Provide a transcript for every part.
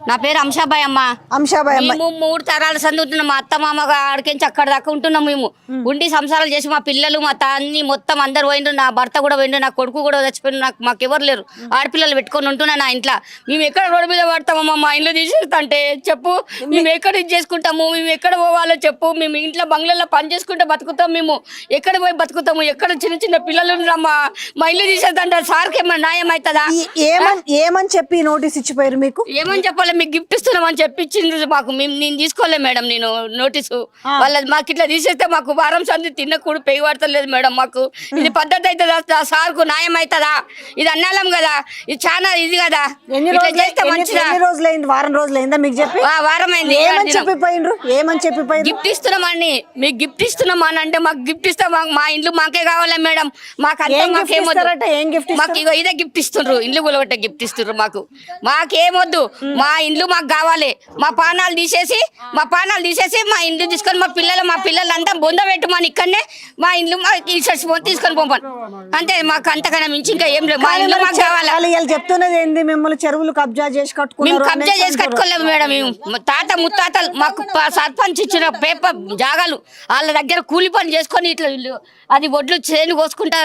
నా పేరు అంశాబాయ్ అమ్మ. అంశాబాయ్ అమ్మ. మేము 3 తరాల సంది ఉంటున్నాం. మా అత్త మామ ఆడికించి అక్కడ దాకా ఉంటున్నాం. మేము ఉండి సంసారాలు చేసి మా పిల్లలు మా తాన్ని మొత్తం అందరు పోయిండ్రు. నా భర్త కూడా పోయిండు, నా కొడుకు కూడా చచ్చిపోయిండు. మాకు ఎవరు లేరు, ఆడపిల్లలు పెట్టుకొని ఉంటున్నా నా ఇంట్లో. మేము ఎక్కడ రోడ్డు మీద పడతామమ్మా? మా ఇంట్లో తీసేస్తా చెప్పు. మేము ఎక్కడ ఇది చేసుకుంటాము? మేము ఎక్కడ పోవాలో చెప్పు. మేము ఇంట్లో బంగ్లాలో పని చేసుకుంటే బతుకుతాం. మేము ఎక్కడ పోయి బతుకుతాము? ఎక్కడ చిన్న చిన్న పిల్లలు ఉన్నారమ్మా. మా ఇల్లు తీసేస్తా సార్కి ఏమన్నా న్యాయం అవుతుందా? ఏమని చెప్పి నోటీస్ ఇచ్చిపోయారు మీకు? ఏమని చెప్పాలి? మీకు గిఫ్ట్ ఇస్తున్నామని చెప్పించింది మాకు. నేను తీసుకోలేదు మేడం నేను నోటీసు. వాళ్ళ మాకు ఇట్లా తీసేస్తే మాకు వారం సంది తిన్న కూడా పెయి పడతలేదు మేడం. మాకు ఇది పద్ధతి అవుతుందా? సార్కు న్యాయం అవుతుందా? ఇది అన్నాలం కదా, ఇది చాలా ఇది కదా. చేస్తే మంచిదా? వారం రోజులైందా మీకు చెప్పి? వారం అయింది. ఏమని చెప్పిపోయిండ్రు? గిఫ్ట్ ఇస్తున్నామని. మీకు గిఫ్ట్ ఇస్తున్నామని అంటే మాకు గిఫ్ట్ ఇస్తాం. మా ఇండ్లు మాకే కావాలి మేడం. మాకు మాకు ఇదే గిఫ్ట్ ఇస్తుండ్రు. ఇండ్లు కూలగొట్టే గిఫ్ట్ ఇస్తుండ్రు. మాకేమొద్దు. మా ఇండ్లు మాకు కావాలి. మా పానాలు తీసేసి మా ఇండ్లు తీసుకొని మా పిల్లలంతా బొంద పెట్టుమని ఇక్కడనే మా ఇండ్లు తీసుకొని పోమని అంతే. మాకు అంతకన్నా మించి ఇంకా ఏం లేదు. మా ఇండ్లు మాకు కావాలి. చెప్తున్నది ఏంది? మిమ్మల్ని చెరువులు కబ్జా చేసి కట్టుకున్నారు. కబ్జా చేసి కట్టుకోలేము మేడం. మేము తాత ముత్తాతలు మాకు సర్పంచ్ ఇచ్చిన పేపర్ జాగాలు వాళ్ళ దగ్గర కూలి పని చేసుకొని ఇట్లా అది ఒడ్లు చేను కోసుకుంటా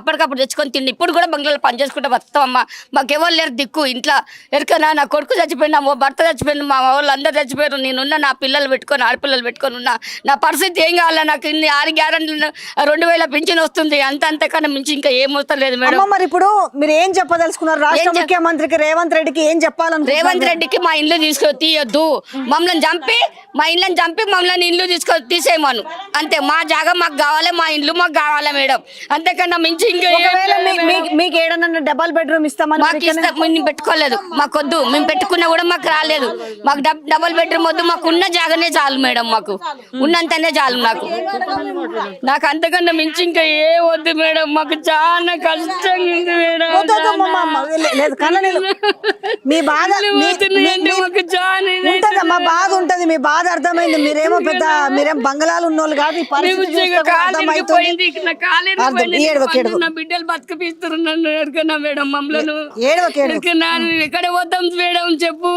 అప్పటికప్పుడు తెచ్చుకొని తిండి. ఇప్పుడు కూడా బంగ్లాలో పని చేసుకుంటా వస్తామమ్మా. మాకు ఎవరు లేరు దిక్కు. ఇంట్లో ఎరకనా నా కొడుకు చచ్చిపోయినా, మా భర్త చచ్చిపోయినా, మా వాళ్ళు అందరు చచ్చిపోయారు. నేనున్నా నా పిల్లలు పెట్టుకొని ఆడపిల్లలు పెట్టుకొని ఉన్నా. నా పరిస్థితి ఏం కావాలా? నాకు ఇన్ని 6 గ్యారెంటీలు 2000 పింఛన్ వస్తుంది. అంతకన్నా మించి ఇంకా ఏం వస్తలేదు మేడం. మరి ఇప్పుడు మీరు ఏం చెప్పదలుచుకున్నారు? రాష్ట్ర ముఖ్యమంత్రికి రేవంత్ రెడ్డికి ఏం చెప్పాలని? రేవంత్ రెడ్డికి మా ఇల్లు తీయొద్దు, మమ్మల్ని చంపి మమ్మల్ని ఇల్లు తీసేయమను అంతే. మా జాగా మాకు కావాలి, మా ఇల్లు మాకు కావాలా మేడం. అంతకన్నా మించి ఇంకా మీకు ఏడన్నా డబల్ బెడ్రూమ్ ఇస్తామని మేము పెట్టుకోలేదు. మాకొద్దు. మేము పెట్టుకున్నా కూడా మాకు రాలేదు. మాకు డబల్ బెడ్రూమ్ వద్దు. మాకు ఉన్న జాగానే చాలు మేడం. మాకు ఉన్నంతనే చాలు. నాకు అంతకన్నా మించి ఇంకా ఏ వద్దు మేడం. మాకు చాలా కష్టంగా ఉంది మేడం. మీ బాధ మా బాధ ఉంటది. మీ బాధ అర్థమైంది. మీరేం బంగ్లాలు ఉన్నోళ్ళు కాదు. బిడ్డలు బతికిపిస్తున్నారు మేడం. మమ్మల్ని ఎక్కడ పోతాం మేడం చెప్పు.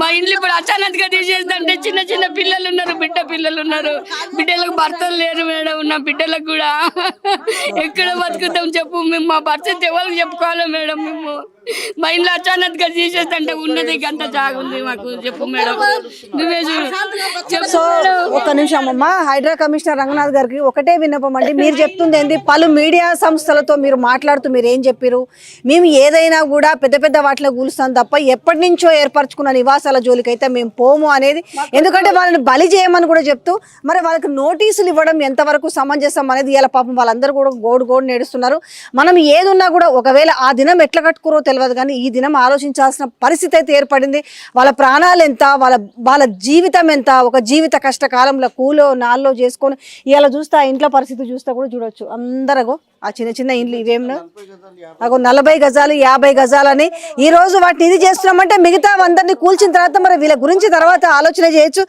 మా ఇంట్లో ఇప్పుడు అచానక్ గా తీసేస్తుంటే చిన్న చిన్న పిల్లలు ఉన్నారు, పిల్లలు ఉన్నారు. బిడ్డలకు భర్తలు లేరు మేడం. నా బిడ్డలకు కూడా ఎక్కడ బతుకుతాం చెప్పు. మేము మా పరిస్థితి ఎవరికి చెప్పుకోవాలి మేడం? మేము మా ఇంట్లో అచానక్ గా తీసేస్తుంటే ఉన్నది గంట జాగుంది మాకు చెప్పు మేడం. నువ్వే సో ఒక్క నిమిషం అమ్మా. హైడ్రా కమిషనర్ రంగనాథ్ గారికి ఒకటే విన్నపం అండి. మీరు చెప్తుంది ఏంది? పలు మీడియా సంస్థలతో మీరు మాట్లాడుతూ మీరు ఏం చెప్పారు? మేము ఏదైనా కూడా పెద్ద పెద్ద వాటిలో కూలుస్తాం తప్ప ఎప్పటి నుంచో ఏర్పరచుకున్న నివాసాల జోలికైతే మేము పోము అనేది. ఎందుకంటే వాళ్ళని బలి చేయమని కూడా చెప్తూ మరి వాళ్ళకి నోటీసులు ఇవ్వడం ఎంతవరకు సమంజసం అనేది ఇలా పాపం వాళ్ళందరూ కూడా గోడు నేడుస్తున్నారు. మనం ఏది ఉన్నా కూడా ఒకవేళ ఆ దినం ఎట్లా కట్టుకోరో తెలియదు, కానీ ఈ దినం ఆలోచించాల్సిన పరిస్థితి అయితే ఏర్పడింది. వాళ్ళ ప్రాణాలు ఎంత, వాళ్ళ జీవితం ఎంత, ఒక జీవిత కష్టకాలంలో కూలో నాల్లో చేసుకొని ఇలా చూస్తే ఆ ఇంట్లో పరిస్థితి చూస్తే కూడా చూడొచ్చు. అందరూ ఆ చిన్న చిన్న ఇండ్లు ఇవేమో అగో 40 గజాలు 50 గజాలని ఈ రోజు వాటిని ఇది చేస్తున్నామంటే మిగతా అందరినీ కూల్చిన తర్వాత మరి వీళ్ళ గురించి తర్వాత ఆలోచన చేయొచ్చు.